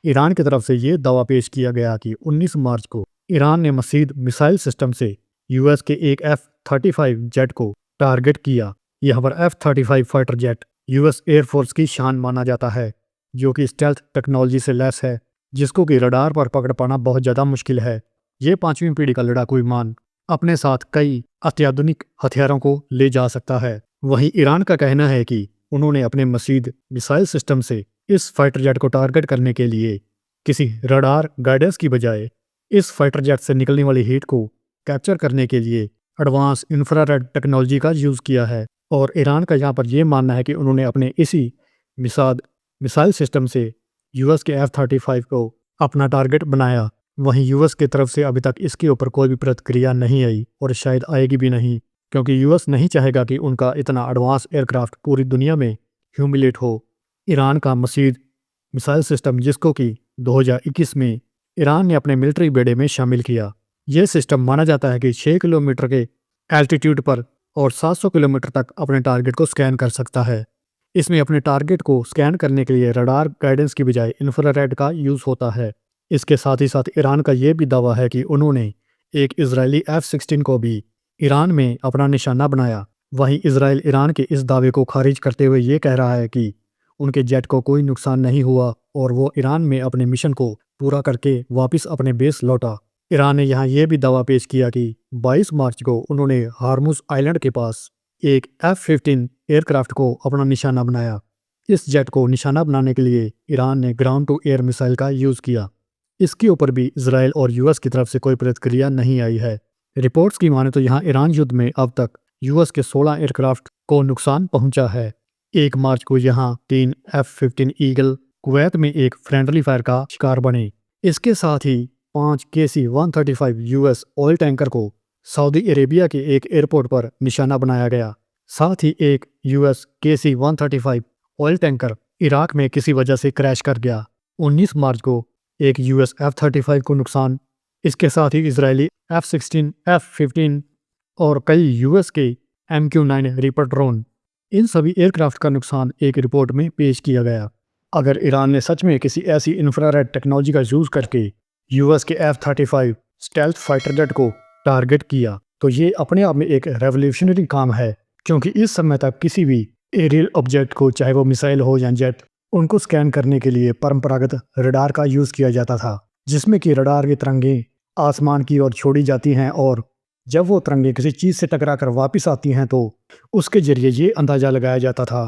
Iran की तरफ से ये दावा पेश किया गया कि 19 मार्च को ईरान ने मसीद मिसाइल सिस्टम से यूएस के एक F-35 जेट को टारगेट किया। यह पर F-35 fighter jet US air force की शान माना जाता है, जो कि स्टेल्थ टेक्नोलॉजी से लैस है, जिसको कि रडार पर पकड़ पाना बहुत ज़्यादा मुश्किल है। ये 5वीं पीढ़ी का लड़ाकू विमान अपने साथ कई अत्याधुनिक हथियारों को ले जा सकता है। वहीं ईरान का कहना है कि उन्होंने अपने मसीद मिसाइल सिस्टम से इस फाइटर जेट को टारगेट करने के लिए किसी रडार गाइडेंस की बजाय इस फाइटर जेट से निकलने वाली हीट को कैप्चर करने के लिए एडवांस इंफ्रारेड टेक्नोलॉजी का यूज़ किया है। और ईरान का यहाँ पर यह मानना है कि उन्होंने अपने इसी मिसाइल सिस्टम से यूएस के F-35 को अपना टारगेट बनाया। वहीं यूएस की तरफ से अभी तक इसके ऊपर कोई भी प्रतिक्रिया नहीं आई और शायद आएगी भी नहीं, क्योंकि यूएस नहीं चाहेगा कि उनका इतना एडवांस एयरक्राफ्ट पूरी दुनिया में ह्यूमिलेट हो। ईरान का मसीद मिसाइल सिस्टम, जिसको कि 2021 में ईरान ने अपने मिलिट्री बेड़े में शामिल किया, यह सिस्टम माना जाता है कि 6 किलोमीटर के एल्टीट्यूड पर और 700 किलोमीटर तक अपने टारगेट को स्कैन कर सकता है। इसमें अपने टारगेट को स्कैन करने के लिए रडार गाइडेंस की बजाय इंफ्रारेड का यूज़ होता है। इसके साथ ही साथ ईरान का यह भी दावा है कि उन्होंने एक इजरायली F-16 को भी ईरान में अपना निशाना बनाया। वहीं इजराइल ईरान के इस दावे को खारिज करते हुए ये कह रहा है कि उनके जेट को कोई नुकसान नहीं हुआ और वो ईरान में अपने मिशन को पूरा करके वापस अपने बेस लौटा। ईरान ने यहाँ यह भी दावा पेश किया कि 22 मार्च को उन्होंने हार्मुज आइलैंड के पास एक F-15 एयरक्राफ्ट को अपना निशाना बनाया। इस जेट को निशाना बनाने के लिए ईरान ने ग्राउंड टू एयर मिसाइल का यूज़ किया। इसके ऊपर भी इजराइल और यूएस की तरफ से कोई प्रतिक्रिया नहीं आई है। रिपोर्ट्स की माने तो यहाँ ईरान युद्ध में अब तक यूएस के 16 एयरक्राफ्ट को नुकसान पहुंचा है। 1 मार्च को यहाँ 3 F-15 ईगल कुवैत में एक फ्रेंडली फायर का शिकार बने। इसके साथ ही 5 KC-135 यूएस ऑयल टैंकर को सऊदी अरेबिया के एक एयरपोर्ट पर निशाना बनाया गया। साथ ही एक US KC-135 oil tanker Iraq में किसी वजह से क्रैश कर गया। 19 मार्च को एक यूएस F-35 को नुकसान। इसके साथ ही इजरायली F-16, F-15 और कई यूएस के MQ-9 रीपर ड्रोन, इन सभी एयरक्राफ्ट का नुकसान एक रिपोर्ट में पेश किया गया। अगर ईरान ने सच में किसी ऐसी इंफ्रारेड टेक्नोलॉजी का यूज़ करके यूएस के F-35 स्टेल्थ फाइटर जेट को टारगेट किया तो ये अपने आप में एक रेवोल्यूशनरी काम है, क्योंकि इस समय तक किसी भी एरियल ऑब्जेक्ट को, चाहे वो मिसाइल हो या जेट, उनको स्कैन करने के लिए परंपरागत रडार का यूज़ किया जाता था, जिसमें कि रडार की तरंगें आसमान की ओर छोड़ी जाती हैं और जब वो तरंगें किसी चीज़ से टकरा कर वापस आती हैं तो उसके ज़रिए ये अंदाज़ा लगाया जाता था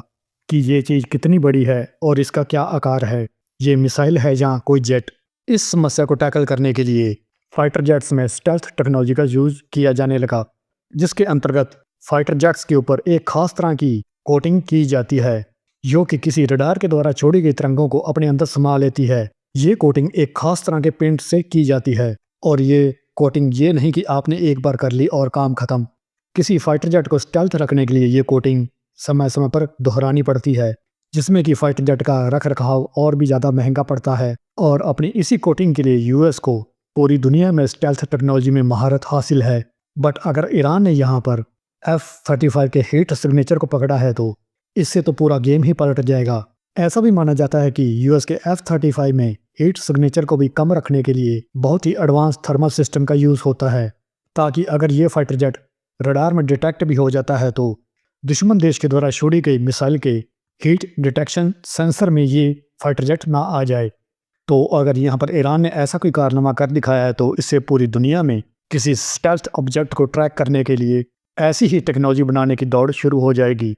कि ये चीज़ कितनी बड़ी है और इसका क्या आकार है, ये मिसाइल है या कोई जेट। इस समस्या को टैकल करने के लिए फाइटर जेट्स में स्टेल्थ टेक्नोलॉजी का यूज़ किया जाने लगा, जिसके अंतर्गत फाइटर जेट्स के ऊपर एक खास तरह की कोटिंग की जाती है, जो कि किसी रडार के द्वारा छोड़ी गई तरंगों को अपने अंदर समा लेती है। ये कोटिंग एक खास तरह के पेंट से की जाती है और ये कोटिंग ये नहीं कि आपने एक बार कर ली और काम खत्म। किसी फाइटर जेट को स्टेल्थ रखने के लिए ये कोटिंग समय समय पर दोहरानी पड़ती है, जिसमें कि फाइटर जेट का रख रखाव और भी ज़्यादा महंगा पड़ता है। और अपनी इसी कोटिंग के लिए यूएस को पूरी दुनिया में स्टेल्थ टेक्नोलॉजी में महारत हासिल है। बट अगर ईरान ने यहाँ पर F-35 के हीट सिग्नेचर को पकड़ा है तो इससे तो पूरा गेम ही पलट जाएगा। ऐसा भी माना जाता है कि यूएस के F-35 में हीट सिग्नेचर को भी कम रखने के लिए बहुत ही एडवांस थर्मल सिस्टम का यूज़ होता है, ताकि अगर ये फाइटर जेट रडार में डिटेक्ट भी हो जाता है तो दुश्मन देश के द्वारा छोड़ी गई मिसाइल के हीट डिटेक्शन सेंसर में ये फाइटर जेट ना आ जाए। तो अगर यहाँ पर ईरान ने ऐसा कोई कारनामा कर दिखाया है तो इससे पूरी दुनिया में किसी स्टेल्थ ऑब्जेक्ट को ट्रैक करने के लिए ऐसी ही टेक्नोलॉजी बनाने की दौड़ शुरू हो जाएगी।